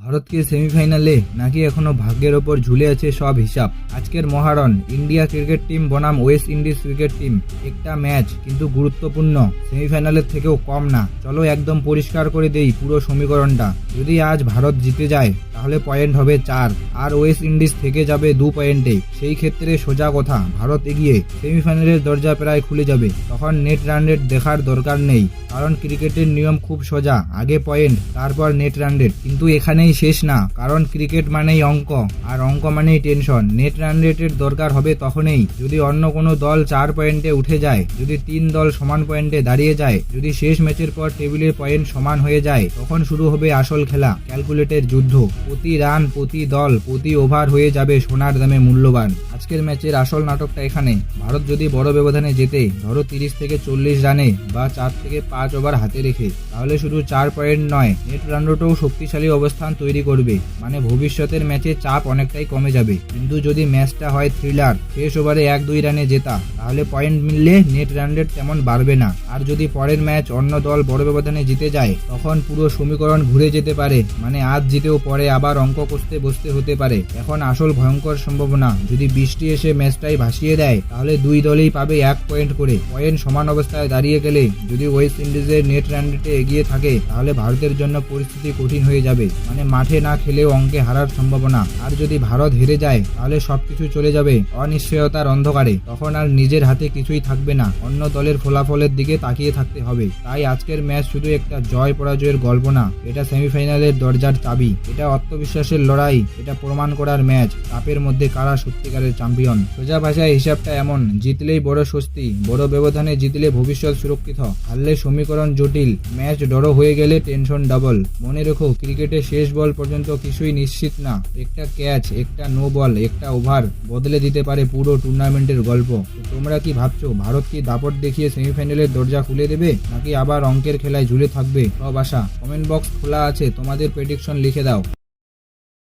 ভারত কি সেমিফাইনালে নাকি এখনো ভাগ্যের ওপর ঝুলে আছে সব হিসাব। আজকের মহারণ ইন্ডিয়া ক্রিকেট টিম বনাম ওয়েস্ট ইন্ডিজ ক্রিকেট টিম, একটা ম্যাচ কিন্তু গুরুত্বপূর্ণ, সেমিফাইনালের থেকেও কম না। চলো একদম পরিষ্কার করে দেই পুরো সমীকরণটা। যদি আজ ভারত জিতে যায় তাহলে পয়েন্ট হবে 4 আর ওয়েস্ট ইন্ডিজ থেকে যাবে 2 পয়েন্টে। সেই ক্ষেত্রে সোজা কথা, ভারত এগিয়ে, সেমিফাইনালের দরজা প্রায় খুলে যাবে। তখন নেট রান রেট দেখার দরকার নেই, কারণ ক্রিকেটের নিয়ম খুব সোজা, আগে পয়েন্ট তারপর নেট রান রেট। কিন্তু এখানেই শেষ না, কারণ ক্রিকেট মানেই অঙ্ক, আর অঙ্ক মানেই টেনশন। নেট রান রেটের দরকার হবে তখনই যদি অন্য কোনো দল 4 পয়েন্টে উঠে যায়, যদি 3 দল সমান পয়েন্টে দাঁড়িয়ে যায়, যদি শেষ ম্যাচের পর টেবিলের পয়েন্ট সমান হয়ে যায়, তখন শুরু হবে আসল খেলা, ক্যালকুলেটেড যুদ্ধ। প্রতি রান, প্রতি দল, প্রতি ওভার হয়ে যাবে সোনার দামে মূল্যবান। আজকের ম্যাচের আসল নাটকটা এখানে। ভারত যদি বড় ব্যবধানে জেতে, ধরো 30 থেকে 40 রানে বা 4 থেকে 5 ওভার হাতে রেখে, তাহলে শুধু 4 পয়েন্ট নয়, নেট রান রেটও শক্তিশালী অবস্থান তৈরি করবে। মানে ভবিষ্যতের ম্যাচে চাপ অনেকটাই কমে যাবে। কিন্তু যদি ম্যাচটা হয় থ্রিলার, শেষ ওভারে 1-2 রানে জেতা, তাহলে পয়েন্ট মিললে নেট রান রেট তেমন বাড়বে না। আর যদি পরের ম্যাচ অন্য দল বড় ব্যবধানে জিতে যায়, তখন পুরো সমীকরণ ঘুরে যেতে পারে। মানে আজ জিতেও পরে আবার অঙ্ক কষতে বসতে হতে পারে। এখন আসল ভয়ঙ্কর সম্ভাবনা, যদি বৃষ্টি এসে ম্যাচটাই ভাসিয়ে দেয়, তাহলে দুই দলই পাবে 1 পয়েন্ট করে। পয়েন্ট সমান অবস্থায় দাঁড়িয়ে গেলে, যদি ওয়েস্ট ইন্ডিজের নেট রান রেটে এগিয়ে থাকে, তাহলে ভারতের জন্য পরিস্থিতি কঠিন হয়ে যাবে। মানে মাঠে না খেলেও অঙ্কে হারার সম্ভাবনা। আর যদি ভারত হেরে যায়, তাহলে সবকিছু চলে যাবে অনিশ্চয়তার অন্ধকারে। তখন আর নিজের হাতে কিছুই থাকবে না, অন্য দলের ফলাফলের দিকে তাকিয়ে থাকতে হবে। তাই আজকের ম্যাচ শুধু একটা জয় পরাজয়ের গল্প না, এটা সেমিফাইনালের দরজার চাবি, এটা আত্মবিশ্বাসের লড়াই, এটা প্রমাণ করার ম্যাচ কাপের মধ্যে কারা সত্যিকারের চ্যাম্পিয়ন। সোজা ভাষায় হিসাবটা এমন, জিতলেই বড় স্বস্তি, বড় ব্যবধানে জিতলে ভবিষ্যৎ সুরক্ষিত, হারলে সমীকরণ জটিল, ম্যাচ ড্র হয়ে গেলে টেনশন ডাবল। মনে রেখো, ক্রিকেটে শেষ বল পর্যন্ত কিছুই নিশ্চিত না। একটা ক্যাচ, একটা নো বল, একটা ওভার বদলে দিতে পারে পুরো টুর্নামেন্টের গল্প। তো তোমরা কি ভাবছো, ভারত কি দাপট দেখিয়ে সেমিফাইনালের দরজা খুলে দেবে, নাকি আবার অঙ্কের খেলায় ঝুলে থাকবে সব আশা? কমেন্ট বক্স খোলা আছে, তোমাদের প্রেডিকশন লিখে দাও।